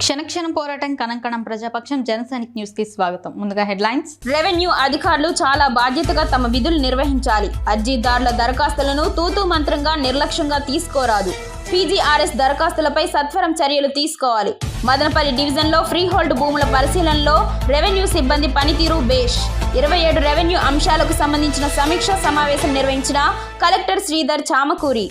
క్షణక్షణం పోరాటం కణం ప్రజాపక్షం జనసైనిక్ న్యూస్ కి స్వాగతం. ముందుగా హెడ్లైన్స్. రెవెన్యూ అధికారులు చాలా బాధ్యతగా తమ విధులు నిర్వహించాలి. అర్జీదారుల దరఖాస్తులను తూతూ మంత్రంగా నిర్లక్ష్యంగా తీసుకోరాదు. పీజీఆర్ఎస్ దరఖాస్తులపై సత్వరం చర్యలు తీసుకోవాలి. మదనపల్లి డివిజన్లో ఫ్రీ హోల్డ్ భూముల పరిశీలనలో రెవెన్యూ సిబ్బంది పనితీరు బేష్. 27 రెవెన్యూ అంశాలకు సంబంధించిన సమీక్షా సమావేశం నిర్వహించిన కలెక్టర్ శ్రీధర్ చామకూరి.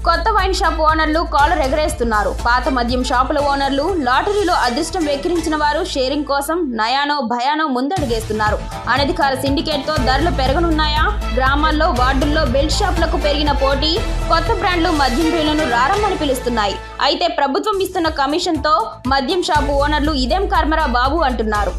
కొత్త వైన్ షాప్ ఓనర్లు కాలర్ ఎగరేస్తున్నారు. పాత మద్యం షాపుల ఓనర్లు లాటరీలో అదృష్టం వెక్కిరించిన వారు షేరింగ్ కోసం నయానో భయానో ముందడుగేస్తున్నారు. అనధికార సిండికేట్తో ధరలు పెరగనున్నాయా? గ్రామాల్లో వార్డుల్లో బెల్ట్ షాపులకు పెరిగిన పోటీ. కొత్త బ్రాండ్లు మద్యం ప్రియులను రారమ్మని పిలుస్తున్నాయి. అయితే ప్రభుత్వం ఇస్తున్న కమిషన్తో మద్యం షాపు ఓనర్లు ఇదేం కర్మరా బాబు అంటున్నారు.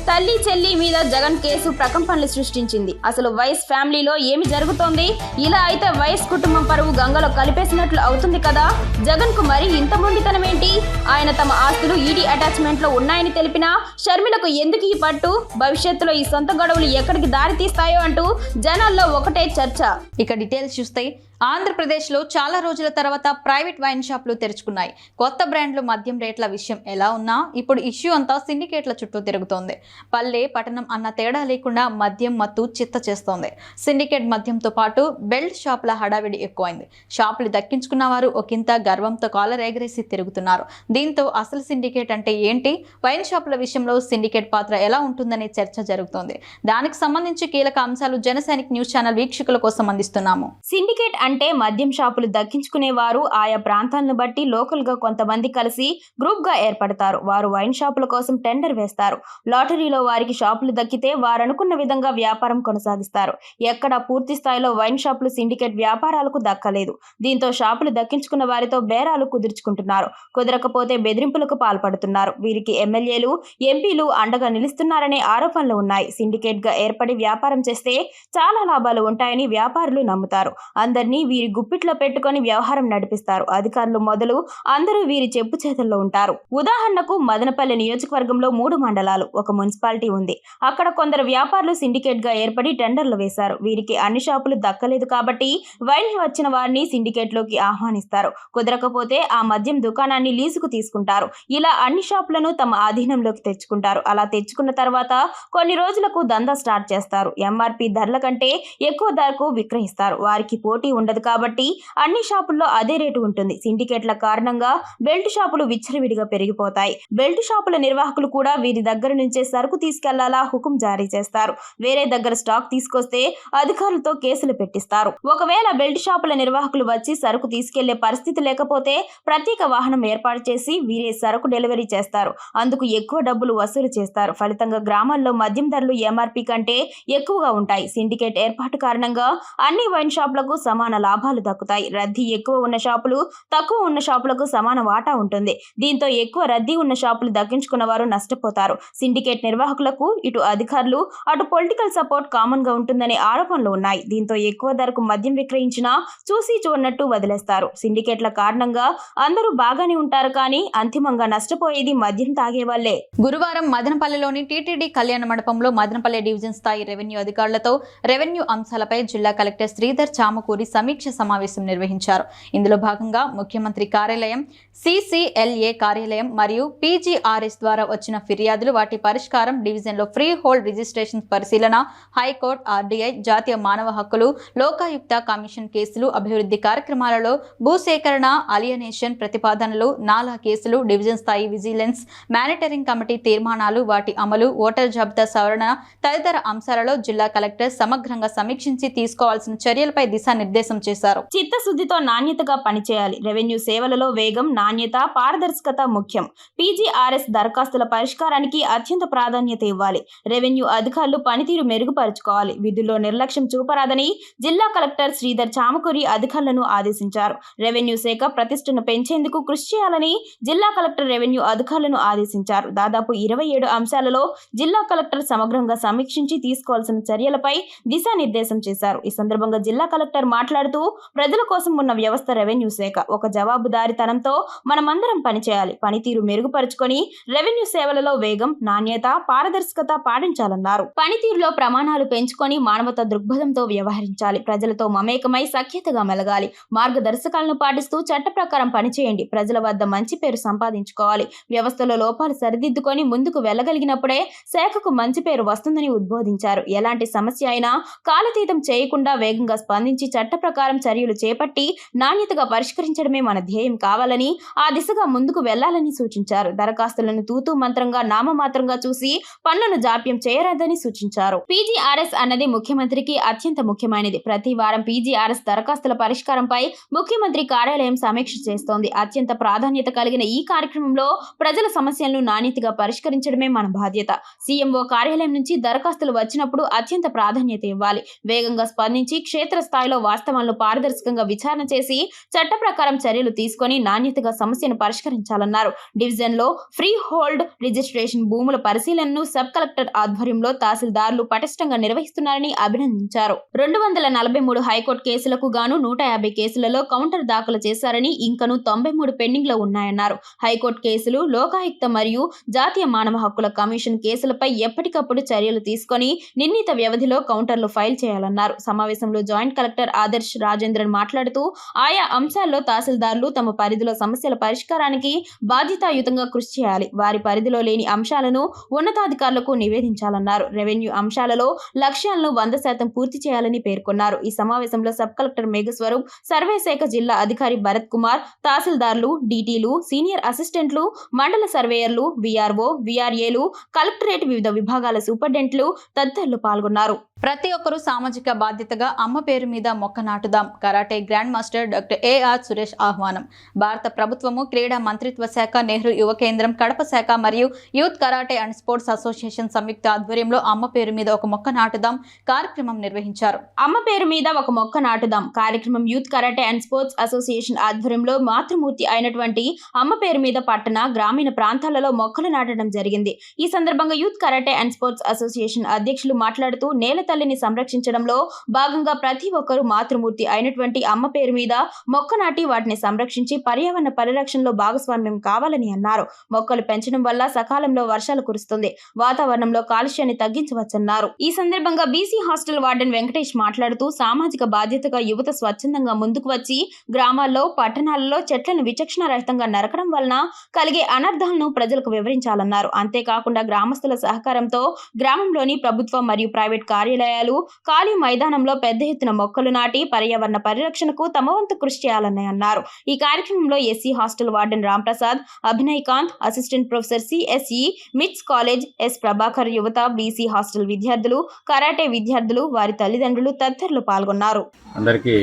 తల్లి చెల్లి మీద జగన్ కేసు ప్రకంపనలు సృష్టించింది. అసలు వైఎస్ ఫ్యామిలీలో ఏమి జరుగుతోంది? ఇలా అయితే వైఎస్ కుటుంబం పరువు గంగలో కలిపేసినట్లు అవుతుంది కదా. జగన్ కు మరి ఇంత మొండితనం ఏంటి? ఆయన తమ ఆస్తులు ఈడీ అటాచ్మెంట్ లో ఉన్నాయని తెలిపినా షర్మిలకు ఎందుకు ఈ పట్టు? భవిష్యత్తులో ఈ సొంత గొడవలు ఎక్కడికి దారి తీస్తాయో అంటూ జనాల్లో ఒకటే చర్చ. ఇక డీటెయిల్స్ చూస్తే ఆంధ్రప్రదేశ్లో చాలా రోజుల తర్వాత ప్రైవేట్ వైన్ షాపులు తెరుచుకున్నాయి. కొత్త బ్రాండ్లు మద్యం రేట్ల విషయం ఎలా ఉన్నా ఇప్పుడు ఇష్యూ అంతా సిండికేట్ల చుట్టూ తిరుగుతోంది. పల్లె పట్టణం అన్న తేడా లేకుండా మద్యం మత్తు చిత్త చేస్తోంది. సిండికేట్ మద్యంతో పాటు బెల్ట్ షాపుల హడావిడి ఎక్కువైంది. షాపులు దక్కించుకున్న వారు ఒకంత గర్వంతో కాలర్ ఎగరేసి తిరుగుతున్నారు. దీంతో అసలు సిండికేట్ అంటే ఏంటి, వైన్ షాపుల విషయంలో సిండికేట్ పాత్ర ఎలా ఉంటుందనే చర్చ జరుగుతోంది. దానికి సంబంధించి కీలక అంశాలు జనసైనిక్ న్యూస్ ఛానల్ వీక్షకుల కోసం అందిస్తున్నాము. సిండికేట్ అంటే మద్యం షాపులు దక్కించుకునేవారు ఆయా ప్రాంతాలను బట్టి లోకల్ గా కొంతమంది కలిసి గ్రూప్ గా ఏర్పడతారు. వారు వైన్ షాపుల కోసం టెండర్ వేస్తారు. లాటరీలో వారికి షాపులు దక్కితే వారు అనుకున్న విధంగా వ్యాపారం కొనసాగిస్తారు. ఎక్కడ పూర్తి స్థాయిలో వైన్ షాపులు సిండికేట్ వ్యాపారాలకు దక్కలేదు. దీంతో షాపులు దక్కించుకున్న వారితో బేరాలు కుదుర్చుకుంటున్నారు. కుదరకపోతే బెదిరింపులకు పాల్పడుతున్నారు. వీరికి ఎమ్మెల్యేలు ఎంపీలు అండగా నిలుస్తున్నారనే ఆరోపణలు ఉన్నాయి. సిండికేట్ గా ఏర్పడి వ్యాపారం చేస్తే చాలా లాభాలు ఉంటాయని వ్యాపారులు నమ్ముతారు. అందరినీ వీరి గుప్పిట్లో పెట్టుకొని వ్యవహారం నడిపిస్తారు. అధికారులు మొదలు అందరూ వీరి చెప్పు చేతుల్లో ఉంటారు. ఉదాహరణకు మదనపల్లి నియోజకవర్గంలో 3 మండలాలు, ఒక మున్సిపాలిటీ ఉంది. అక్కడ కొందరు వ్యాపారులు సిండికేట్ గా ఏర్పడి టెండర్లు వేశారు. వీరికి అన్ని షాపులు దక్కలేదు కాబట్టి వైన్ వచ్చిన వారిని సిండికేట్ లోకి ఆహ్వానిస్తారు. కుదరకపోతే ఆ మద్యం దుకాణాన్ని లీజుకు తీసుకుంటారు. ఇలా అన్ని షాపులను తమ ఆధీనంలోకి తెచ్చుకుంటారు. అలా తెచ్చుకున్న తర్వాత కొన్ని రోజులకు దందా స్టార్ట్ చేస్తారు. ఎంఆర్పి ధరల కంటే ఎక్కువ ధరకు విక్రయిస్తారు. వారికి పోటీ ఉండదు కాబట్టి అన్ని షాపుల్లో అదే రేటు ఉంటుంది. సిండికేట్ల కారణంగా బెల్ట్ షాపులు విచ్చలవిడిగా పెరిగిపోతాయి. బెల్ట్ షాపుల నిర్వాహకులు కూడా వీరి దగ్గర నుంచే సరుకు తీసుకెళ్లాలా హుకుం జారీ చేస్తారు. వేరే దగ్గర స్టాక్ తీసుకొస్తే అధికారులతో కేసులు పెట్టిస్తారు. ఒకవేళ బెల్ట్ షాపుల నిర్వాహకులు వచ్చి సరుకు తీసుకెళ్లే పరిస్థితి లేకపోతే ప్రత్యేక వాహనం ఏర్పాటు చేసి వీరే సరుకు డెలివరీ చేస్తారు. అందుకు ఎక్కువ డబ్బులు వసూలు చేస్తారు. ఫలితంగా గ్రామాల్లో మద్యం ధరలు ఎంఆర్పి కంటే ఎక్కువగా ఉంటాయి. సిండికేట్ ఏర్పాటు కారణంగా అన్ని వైన్ షాపులకు సమాన లాభాలు దక్కుతాయి. రద్దీ ఎక్కువ ఉన్న షాపులు తక్కువ ఉన్న షాపులకు సమాన వాటా ఉంటుంది. దీంతో ఎక్కువ రద్దీ ఉన్న షాపులు దక్కించుకున్న వారు నష్టపోతారు. సిండికేట్ నిర్వాహకులకు ఇటు అధికారులు అటు పొలిటికల్ సపోర్ట్ కామన్ గా ఉంటుందనే ఆరోపణలు ఉన్నాయి. దీంతో ఎక్కువ ధరకు మద్యం విక్రయించినా చూసి చూడనట్టు వదిలేస్తారు. సిండికేట్ల కారణంగా అందరూ బాగానే ఉంటారు కానీ అంతిమంగా నష్టపోయేది మద్యం తాగే వాళ్లే. గురువారం మదనపల్లిలోని టీటీడీ కళ్యాణ మండపంలో మదనపల్లి డివిజన్ స్థాయి రెవెన్యూ అధికారులతో రెవెన్యూ అంశాలపై జిల్లా కలెక్టర్ శ్రీధర్ చామకూరి సమీక్ష సమావేశం నిర్వహించారు. ఇందులో భాగంగా ముఖ్యమంత్రి కార్యాలయం, సిసిఎల్ఏ కార్యాలయం మరియు పీజీఆర్ఎస్ ద్వారా వచ్చిన ఫిర్యాదులు, వాటి పరిష్కారం, డివిజన్లో ఫ్రీ హోల్డ్ రిజిస్ట్రేషన్ పరిశీలన, హైకోర్టు, ఆర్డీఐ, జాతీయ మానవ హక్కులు, లోకాయుక్త కమిషన్ కేసులు, అభివృద్ధి కార్యక్రమాలలో భూసేకరణ, అలియనేషన్ ప్రతిపాదనలు, నాలా కేసులు, డివిజన్ స్థాయి విజిలెన్స్ మానిటరింగ్ కమిటీ తీర్మానాలు, వాటి అమలు, ఓటర్ జాబితా సవరణ తదితర అంశాలలో జిల్లా కలెక్టర్ సమగ్రంగా సమీక్షించి తీసుకోవాల్సిన చర్యలపై దిశానిర్దేశం చేశారు. చిత్తశుద్ధితో నాణ్యతగా పనిచేయాలి. రెవెన్యూ సేవలలో వేగం, నాణ్యత, పారదర్శకత ముఖ్యం. పీజీఆర్ఎస్ దరఖాస్తుల పరిష్కారానికి అత్యంత ప్రాధాన్యత ఇవ్వాలి. రెవెన్యూ అధికారులు పనితీరు మెరుగుపరుచుకోవాలి. విధుల్లో నిర్లక్ష్యం చూపరాదని జిల్లా కలెక్టర్ శ్రీధర్ చామకూరి అధికారులను ఆదేశించారు. రెవెన్యూ శాఖ ప్రతిష్టను పెంచేందుకు కృషి చేయాలని జిల్లా కలెక్టర్ రెవెన్యూ అధికారులను ఆదేశించారు. దాదాపు 27 అంశాలలో జిల్లా కలెక్టర్ సమగ్రంగా సమీక్షించి తీసుకోవాల్సిన చర్యలపై దిశానిర్దేశం చేశారు. ఈ సందర్భంగా జిల్లా కలెక్టర్ మాట్లాడుతూ మాట్లాడుతూ ప్రజల కోసం ఉన్న వ్యవస్థ రెవెన్యూ శాఖ. ఒక జవాబుదారీతనంతో మనమందరం పనిచేయాలి. పనితీరు మెరుగుపరుచుకొని రెవెన్యూ సేవలలో వేగం, నాణ్యత, పారదర్శకత పాటించాలన్నారు. పనితీరులో ప్రమాణాలు పెంచుకొని మానవతా దృక్పథంతో వ్యవహరించాలి. ప్రజలతో మమేకమై సఖ్యతగా మెలగాలి. మార్గదర్శకాలను పాటిస్తూ చట్ట ప్రకారం పనిచేయండి. ప్రజల వద్ద మంచి పేరు సంపాదించుకోవాలి. వ్యవస్థలో లోపాలు సరిదిద్దుకొని ముందుకు వెళ్ళగలిగినప్పుడే శాఖకు మంచి పేరు వస్తుందని ఉద్బోధించారు. ఎలాంటి సమస్య అయినా కాలతీతం చేయకుండా వేగంగా స్పందించి చట్ట ప్రకారం చర్యలు చేపట్టి నాణ్యతగా పరిష్కరించడమే మన ధ్యేయం కావాలని, ఆ దిశగా ముందుకు వెళ్లాలని సూచించారు. దరఖాస్తులను తూతూ మంత్రంగా నామమాత్రంగా చూసి పనులను జాప్యం చేయరాదని సూచించారు. పీజీఆర్ఎస్ అన్నది ముఖ్యమంత్రికి అత్యంత ముఖ్యమైనది. ప్రతి వారం పీజీఆర్ఎస్ దరఖాస్తుల పరిష్కారంపై ముఖ్యమంత్రి కార్యాలయం సమీక్ష చేస్తోంది. అత్యంత ప్రాధాన్యత కలిగిన ఈ కార్యక్రమంలో ప్రజల సమస్యలను నాణ్యతగా పరిష్కరించడమే మన బాధ్యత. సీఎంఓ కార్యాలయం నుంచి దరఖాస్తులు వచ్చినప్పుడు అత్యంత ప్రాధాన్యత ఇవ్వాలి. వేగంగా స్పందించి క్షేత్రస్థాయిలో వాస్తవాలను పారదర్శకంగా విచారణ చేసి చట్ట ప్రకారం చర్యలు తీసుకొని నాణ్యతగా సమస్యను పరిష్కరించాలన్నారు. డివిజన్లో ఫ్రీ హోల్డ్ రిజిస్ట్రేషన్ భూముల పరిశీలనను సబ్ కలెక్టర్ ఆధ్వర్యంలో తహసీల్దార్లు పటిష్టంగా నిర్వహిస్తున్నారని అభినందించారు. 243 హైకోర్టు కేసులకు గాను 150 కేసులలో కౌంటర్ దాఖలు చేశారని, ఇంకను 93 పెండింగ్ లో ఉన్నాయన్నారు. హైకోర్టు కేసులు, లోకాయుక్త మరియు జాతీయ మానవ హక్కుల కమిషన్ కేసులపై ఎప్పటికప్పుడు చర్యలు తీసుకొని నిర్ణీత వ్యవధిలో కౌంటర్లు ఫైల్ చేయాలన్నారు. సమావేశంలో జాయింట్ కలెక్టర్ ఆదర్శ్ రాజేంద్రన్ మాట్లాడుతూ ఆయా అంశాల్లో తహసీల్దార్లు తమ పరిధిలో సమస్యల పరిష్కారానికి బాధ్యతాయుతంగా కృషి చేయాలి. వారి పరిధిలో లేని అంశాలను ఉన్నతాధికారులకు నివేదించాలన్నారు. రెవెన్యూ అంశాలలో లక్ష్యాలను 100% పూర్తి చేయాలని పేర్కొన్నారు. ఈ సమావేశంలో సబ్ కలెక్టర్ మేఘస్వరూప్, సర్వే శాఖ జిల్లా అధికారి భరత్ కుమార్, తహసీల్దార్లు, డీటీలు, సీనియర్ అసిస్టెంట్లు, మండల సర్వేయర్లు, వీఆర్ఓ, వీఆర్ఏలు, కలెక్టరేట్ వివిధ విభాగాల సూపరింటెండెంట్లు తదితరులు పాల్గొన్నారు. ప్రతి ఒక్కరూ సామాజిక బాధ్యతగా అమ్మ పేరు మీద మొక్క నాటుదాం. Karate grand master doctor AR Suresh ఆహ్వానం. భారత ప్రభుత్వము, క్రీడా మంత్రిత్వ శాఖ, నెహ్రూ యువ కేంద్రం, కడప శాఖ మరియు youth karate and sports association సంయుక్త ఆధ్వర్యంలో అమ్మ పేరు మీద ఒక మొక్క నాటుదాం కార్యక్రమం నిర్వహించారు. అమ్మ పేరు మీద ఒక మొక్క నాటుదాం కార్యక్రమం youth karate and sports association ఆధ్వర్యంలో మాతృమూర్తి అయినటువంటి అమ్మ పేరు మీద పట్టణ, గ్రామీణ ప్రాంతాలలో మొక్కలు నాటడం జరిగింది. ఈ సందర్భంగా youth karate and sports association అధ్యక్షులు మాట్లాడుతూ నేల తల్లిని సంరక్షించడంలో భాగంగా ప్రతి ఒక్కరూ మాతృమూర్తి అయినటువంటి అమ్మ పేరు మీద మొక్క నాటి వాటిని సంరక్షించి పర్యావరణ పరిరక్షణలో భాగస్వామ్యం కావాలని అన్నారు. మొక్కలు పెంచడం వల్ల సకాలంలో వర్షాలు కురుస్తుంది, వాతావరణంలో కాలుష్యాన్ని తగ్గించవచ్చన్నారు. ఈ సందర్భంగా బీసీ హాస్టల్ వార్డెన్ వెంకటేష్ మాట్లాడుతూ సామాజిక బాధ్యతగా యువత స్వచ్ఛందంగా ముందుకు వచ్చి గ్రామాల్లో, పట్టణాలలో చెట్లను విచక్షణ రహితంగా నరకడం వలన కలిగే అనర్థాలను ప్రజలకు వివరించాలన్నారు. అంతేకాకుండా గ్రామస్తుల సహకారంతో గ్రామంలోని ప్రభుత్వ మరియు ప్రైవేట్ కార్యాలయాలు, ఖాళీ మైదానంలో పెద్ద ఎత్తున మొక్కలు నాటి పర్యావరణ పరిరక్షణకు తమ వంతు కృషి చేయాలని అన్నారు. ఈ కార్యక్రమంలో SC hostel warden Ramprasad, Abhinay Kant, assistant professor CSE, MITS college, S Prabhakar, యువత, బీసీ హాస్టల్ విద్యార్థులు, కరాటే విద్యార్థులు, వారి తల్లిదండ్రులు తదితరులు పాల్గొన్నారు. అందరికీ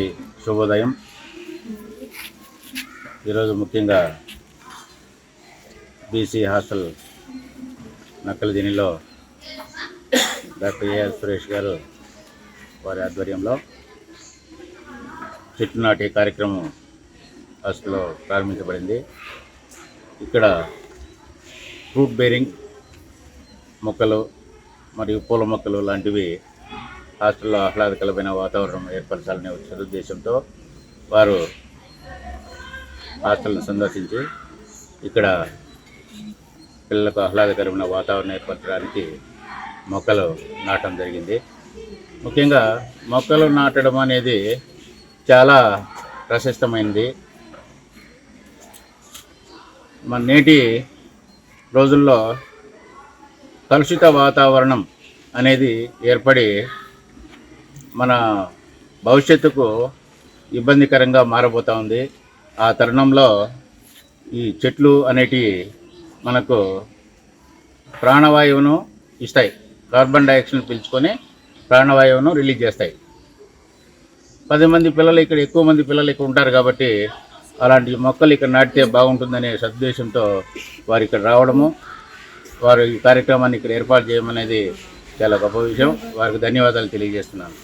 శుభోదయం. ఈరోజు ముఖ్యంగా బీసీ హాస్టల్ నక్కలదినిలో డాక్టర్ ఏఆర్ సురేష్ గారు వారి ఆధ్వర్యంలో చెట్లు నాటే కార్యక్రమం హాస్టల్లో ప్రారంభించబడింది. ఇక్కడ ఫ్రూట్ బేరింగ్ మొక్కలు మరియు పూల మొక్కలు లాంటివి హాస్టల్లో ఆహ్లాదకరమైన వాతావరణం ఏర్పరచాలనే సదుద్దేశంతో వారు హాస్టల్ని సందర్శించి ఇక్కడ పిల్లలకు ఆహ్లాదకరమైన వాతావరణం ఏర్పరచడానికి మొక్కలు నాటడం జరిగింది. ముఖ్యంగా మొక్కలు నాటడం అనేది చాలా ప్రశస్తమైనది. మన నేటి రోజుల్లో కలుషిత వాతావరణం అనేది ఏర్పడి మన భవిష్యత్తుకు ఇబ్బందికరంగా మారబోతూ ఉంది. ఆ తరుణంలో ఈ చెట్లు అనేటివి మనకు ప్రాణవాయువును ఇస్తాయి. కార్బన్ డైఆక్సైడ్ని పీల్చుకొని ప్రాణవాయువును రిలీజ్ చేస్తాయి. 10 మంది పిల్లలు ఇక్కడ, ఎక్కువ మంది పిల్లలు ఇక్కడ ఉంటారు కాబట్టి అలాంటి మొక్కలు ఇక్కడ నాటితే బాగుంటుందనే సదుద్దేశంతో వారు ఇక్కడ రావడము, వారు ఈ కార్యక్రమాన్ని ఇక్కడ ఏర్పాటు చేయమనేది చాలా గొప్ప విషయం. వారికి ధన్యవాదాలు తెలియజేస్తున్నాను.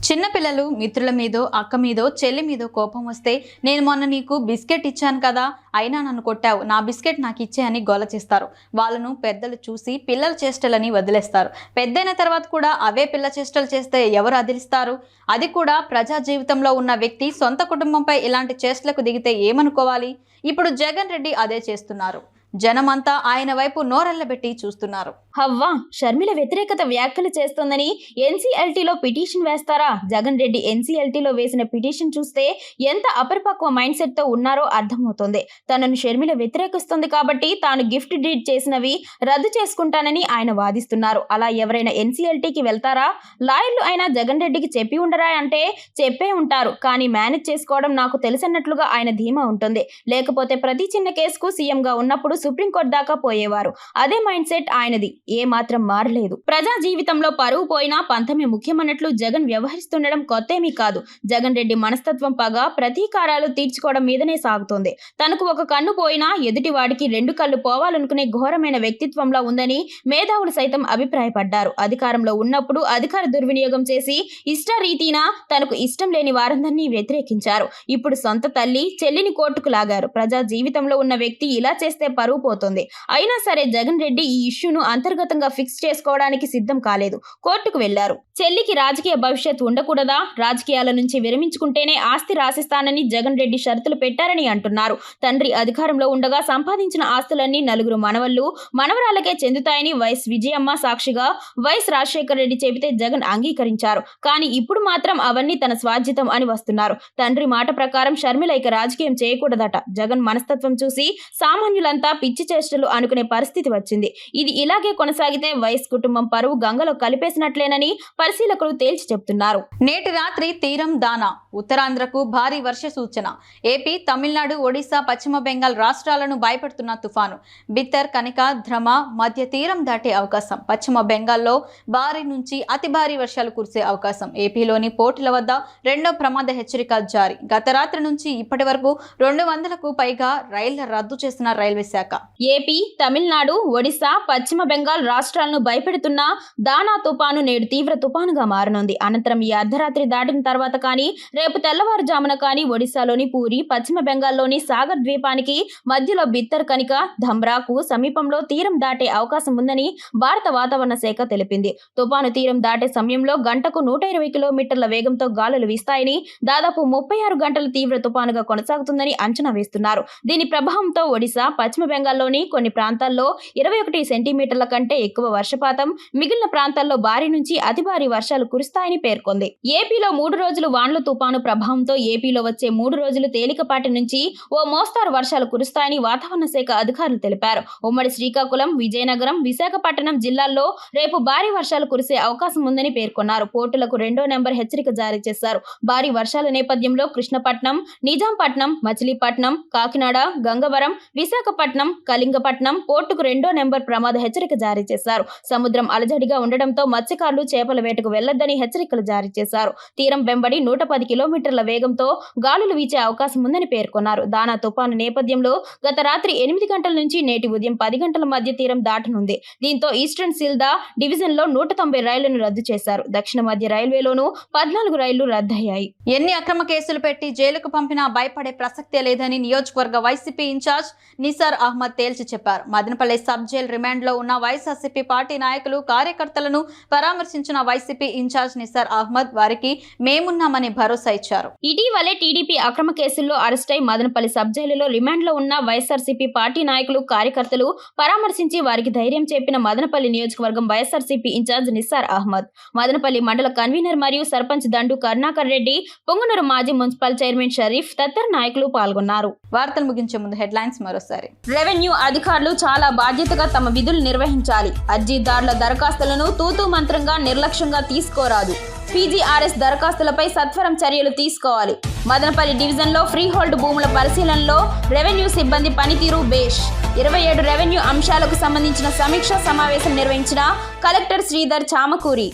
చిన్నపిల్లలు మిత్రుల మీదో అక్క మీదో చెల్లి మీదో కోపం వస్తే నేను మొన్న నీకు బిస్కెట్ ఇచ్చాను కదా అయినా నన్ను కొట్టావు నా బిస్కెట్ నాకు ఇచ్చే అని గోల చేస్తారు. వాళ్ళను పెద్దలు చూసి పిల్లల చేష్టలని వదిలేస్తారు. పెద్దైన తర్వాత కూడా అవే పిల్ల చేష్టలు చేస్తే ఎవరు అదిలిస్తారు? అది కూడా ప్రజా జీవితంలో ఉన్న వ్యక్తి సొంత కుటుంబంపై ఇలాంటి చేష్టలకు దిగితే ఏమనుకోవాలి? ఇప్పుడు జగన్ రెడ్డి అదే చేస్తున్నారు. జనమంతా ఆయన వైపు నోరెళ్లబెట్టి చూస్తున్నారు. హవ్వా షర్మిల వ్యతిరేకత వ్యాఖ్యలు చేస్తోందని ఎన్సీఎల్టీలో పిటిషన్ వేస్తారా? జగన్ రెడ్డి ఎన్సీఎల్టీలో వేసిన పిటిషన్ చూస్తే ఎంత అపరిపక్వ మైండ్ సెట్ తో ఉన్నారో అర్థమవుతోంది. తనను షర్మిల వ్యతిరేకిస్తుంది కాబట్టి తాను గిఫ్ట్ డీడ్ చేసినవి రద్దు చేసుకుంటానని ఆయన వాదిస్తున్నారు. అలా ఎవరైనా ఎన్సీఎల్టీకి వెళ్తారా? లాయర్లు అయినా జగన్ రెడ్డికి చెప్పి ఉండరా అంటే చెప్పే ఉంటారు. కానీ మేనేజ్ చేసుకోవడం నాకు తెలిసినట్లుగా ఆయన ధీమా ఉంటుంది. లేకపోతే ప్రతి చిన్న కేసుకు సీఎంగా ఉన్నప్పుడు సుప్రీంకోర్టు దాకా పోయేవారు. అదే మైండ్ సెట్ ఆయనది. ఏ మాత్రం మారలేదు. ప్రజా జీవితంలో పరువు పోయినా పంతమే ముఖ్యమన్నట్లు జగన్ వ్యవహరిస్తుండడం కొత్తేమీ కాదు. జగన్ రెడ్డి మనస్తత్వం పగ ప్రతీకారాలు తీర్చుకోవడం మీదనే సాగుతోంది. తనకు ఒక కన్ను పోయినా ఎదుటి వాడికి రెండు కళ్ళు పోవాలనుకునే ఘోరమైన వ్యక్తిత్వంలో ఉందని మేధావులు సైతం అభిప్రాయపడ్డారు. అధికారంలో ఉన్నప్పుడు అధికార దుర్వినియోగం చేసి ఇష్టారీతిన తనకు ఇష్టం లేని వారందరినీ వ్యతిరేకించారు. ఇప్పుడు సొంత తల్లి చెల్లిని కోర్టుకు లాగారు. ప్రజా జీవితంలో ఉన్న వ్యక్తి ఇలా చేస్తే పరువు పోతుంది. అయినా సరే జగన్ రెడ్డి ఈ ఇష్యూను అంతర్గతంగా ఫిక్స్ చేసుకోవడానికి సిద్ధం కాలేదు. కోర్టుకు వెళ్లారు. చెల్లికి రాజకీయ భవిష్యత్తు ఉండకూడదా? రాజకీయాల నుంచి విరమించుకుంటేనే ఆస్తి రాసిస్తానని జగన్ రెడ్డి షరతులు పెట్టారని అంటున్నారు. తండ్రి అధికారంలో ఉండగా సంపాదించిన ఆస్తులన్నీ నలుగురు మనవళ్లు మనవరాలకే చెందుతాయని వైఎస్ విజయమ్మ సాక్షిగా వైఎస్ రాజశేఖర రెడ్డి చెబితే జగన్ అంగీకరించారు. కానీ ఇప్పుడు మాత్రం అవన్నీ తన స్వాధ్యతం అని వస్తున్నారు. తండ్రి మాట ప్రకారం షర్మిల ఇక రాజకీయం చేయకూడదట. జగన్ మనస్తత్వం చూసి సామాన్యులంతా పిచ్చి చేష్టలు అనుకునే పరిస్థితి వచ్చింది. ఇది ఇలాగే కొనసాగితే వైఎస్ కుటుంబం పరువు గంగలో కలిపేసినట్లేనని పరిశీలకులు తేల్చి చెప్తున్నారు. నేటి రాత్రి తీరం దానా ఉత్తరాంధ్రకు భారీ వర్ష సూచన. ఏపీ, తమిళనాడు, ఒడిశా, పశ్చిమ బెంగాల్ రాష్ట్రాలను భయపెడుతున్న తుఫాను బిత్తర్, కనిక, ధ్రమ మధ్య తీరం దాటే అవకాశం. పశ్చిమ బెంగాల్లో భారీ నుంచి అతి భారీ వర్షాలు కురిసే అవకాశం. ఏపీలోని పోర్టుల వద్ద రెండో ప్రమాద హెచ్చరిక జారీ. గత రాత్రి నుంచి ఇప్పటి వరకు 200కు పైగా రైళ్ల రద్దు చేసిన రైల్వే శాఖ. ఏపీ, తమిళనాడు, ఒడిశా, పశ్చిమ బెంగాల్ రాష్ట్రాలను భయపెడుతున్న దానా తుపాను నేడు తీవ్ర తుపానుగా మారనుంది. అనంతరం ఈ అర్ధరాత్రి దాటిన తర్వాత కానీ రేపు తెల్లవారుజామున కానీ ఒడిశాలోని పూరి, పశ్చిమ బెంగాల్లోని సాగర్ ద్వీపానికి మధ్యలో బిత్తర్, కనిక, ధమ్రాకు సమీపంలో తీరం దాటే అవకాశం ఉందని భారత వాతావరణ శాఖ తెలిపింది. తుపాను తీరం దాటే సమయంలో గంటకు 120 కిలోమీటర్ల వేగంతో గాలులు వీస్తాయని, దాదాపు 36 గంటలు తీవ్ర తుపానుగా కొనసాగుతుందని అంచనా వేస్తున్నారు. దీని ప్రభావంతో ఒడిశా, పశ్చిమ బెంగాల్లోని కొన్ని ప్రాంతాల్లో 21 సెంటీమీటర్ల కంటే ఎక్కువ వర్షపాతం, మిగిలిన ప్రాంతాల్లో భారీ నుంచి అతి భారీ వర్షాలు కురుస్తాయని పేర్కొంది. ఏపీలో 3 రోజులు వాన్లు తుపాను ప్రభావంతో ఏపీలో వచ్చే 3 రోజులు తేలికపాటి నుంచి ఓ మోస్తారు వర్షాలు కురుస్తాయని వాతావరణ శాఖ అధికారులు తెలిపారు. ఉమ్మడి శ్రీకాకుళం, విజయనగరం, విశాఖపట్నం జిల్లాల్లో రేపు భారీ వర్షాలు కురిసే అవకాశం ఉందని పేర్కొన్నారు. పోర్టులకు 2వ నెంబర్ హెచ్చరిక జారీ చేశారు. భారీ వర్షాల నేపథ్యంలో కృష్ణపట్నం, నిజాంపట్నం, మచిలీపట్నం, కాకినాడ, గంగవరం, విశాఖపట్నం, కళింగపట్నం పోర్టుకు 2వ నెంబర్ ప్రమాద హెచ్చరిక జారీ చేశారు. సముద్రం అలజడిగా ఉండడంతో మత్స్యకారులు చేపల వేటకు వెళ్లొద్దని హెచ్చరికలు జారీ చేశారు. తీరం వెంబడి 110 కిలోమీటర్ల వేగంతో గాలులు వీచే అవకాశం ఉందని పేర్కొన్నారు. దానా తుపాను నేపథ్యంలో గత రాత్రి 8 గంటల నుంచి నేటి ఉదయం 10 గంటల మధ్య తీరం దాటనుంది. దీంతో ఈస్టర్న్ సీల్దా డివిజన్ లో 190 రైళ్లను రద్దు చేశారు. దక్షిణ మధ్య రైల్వేలోనూ 14 రైళ్లు రద్దయ్యాయి. ఎన్ని అక్రమ కేసులు పెట్టి జైలుకు పంపినా భయపడే ప్రసక్తే లేదని నియోజకవర్గ వైసీపీ ఇన్ఛార్జ్ నిసార్ అహ్మద్ తేల్చి చెప్పారు. మదనపల్లి సబ్ జైల్ రిమాండ్ లో ఉన్న వైఎస్ఆర్సీపీ పార్టీ నాయకులు, కార్యకర్తలను పరామర్శించిన వైసీపీ ఇన్ఛార్జ్ నిసార్ అహ్మద్ వారికి మేమున్నామని భరోసా ఇచ్చారు. ఇటీవలే టీడీపీ అక్రమ కేసుల్లో అరెస్టై మదనపల్లి సబ్ జైలులో రిమాండ్ లో ఉన్న వైఎస్ఆర్సీపీ పార్టీ నాయకులు, కార్యకర్తలు పరామర్శించి వారికి ధైర్యం చెప్పిన మదనపల్లి నియోజకవర్గం వైఎస్ఆర్సీపీ ఇన్ఛార్జ్ నిసార్ అహ్మద్, మదనపల్లి మండల కన్వీనర్ మరియు సర్పంచ్ దండు కరుణాకర్ రెడ్డి, పొంగనూరు మాజీ మున్సిపల్ చైర్మన్ షరీఫ్ తదితర నాయకులు పాల్గొన్నారు. వార్తలు ముగించే ముందు హెడ్లైన్స్ మరోసారి. రెవెన్యూ అధికారులు చాలా బాధ్యతగా తమ విధులు నిర్వహించాలి. అర్జీదారుల దరఖాస్తులను తూతూ మంత్రంగా నిర్లక్ష్యంగా తీసుకోరాదు. పీజీఆర్ఎస్ దరఖాస్తులపై సత్వరం చర్యలు తీసుకోవాలి. మదనపల్లి డివిజన్లో ఫ్రీ హోల్డ్ భూముల పరిశీలనలో రెవెన్యూ సిబ్బంది పనితీరు బేష్. 27 రెవెన్యూ అంశాలకు సంబంధించిన సమీక్షా సమావేశం నిర్వహించిన కలెక్టర్ శ్రీధర్ చామకూరి.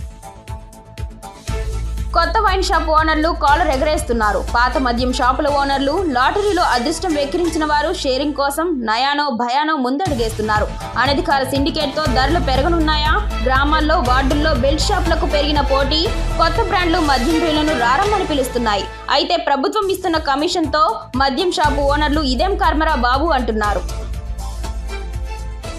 కొత్త వైన్ షాప్ ఓనర్లు కాలర్ ఎగరేస్తున్నారు. పాత మద్యం షాపుల ఓనర్లు లాటరీలో అదృష్టం వెక్కిరించిన వారు షేరింగ్ కోసం నయానో భయానో ముందడుగేస్తున్నారు. అనధికార సిండికేట్ తో ధరలు పెరగనున్నాయా? గ్రామాల్లో వార్డుల్లో బెల్ట్ షాపులకు పెరిగిన పోటీ కొత్త బ్రాండ్లు మద్యం ప్రియులను రారమ్మని పిలుస్తున్నాయి. అయితే ప్రభుత్వం ఇస్తున్న కమిషన్ తో మద్యం షాపు ఓనర్లు ఇదేం కర్మరా బాబు అంటున్నారు.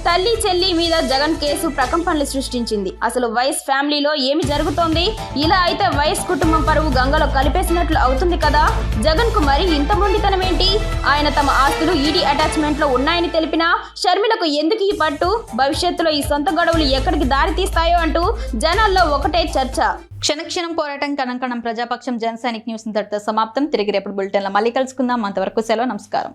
తల్లి చెల్లి మీద జగన్ కేసు ప్రకంపనలు సృష్టించింది. అసలు వైఎస్ ఫ్యామిలీలో ఏమి జరుగుతోంది? ఇలా అయితే వైఎస్ కుటుంబం పరువు గంగలో కలిపేసినట్లు అవుతుంది కదా. జగన్ కు మరి ఇంత మొండితనం ఏంటి? ఆయన తమ ఆస్తులు ఈడీ అటాచ్మెంట్ లో ఉన్నాయని తెలిపినా షర్మిలకు ఎందుకు ఈ పట్టు? భవిష్యత్తులో ఈ సొంత గొడవలు ఎక్కడికి దారి తీస్తాయో అంటూ జనాల్లో ఒకటే చర్చ. క్షణక్షణం పోరాటం కణంకణం ప్రజాపక్షం జనసైనిక్ న్యూస్ ఇంతటితో సమాప్తం. తిరిగి రేపు బులెటిన్లో మళ్ళీ కలుసుకుందాం. అంతవరకు సెలవు. నమస్కారం.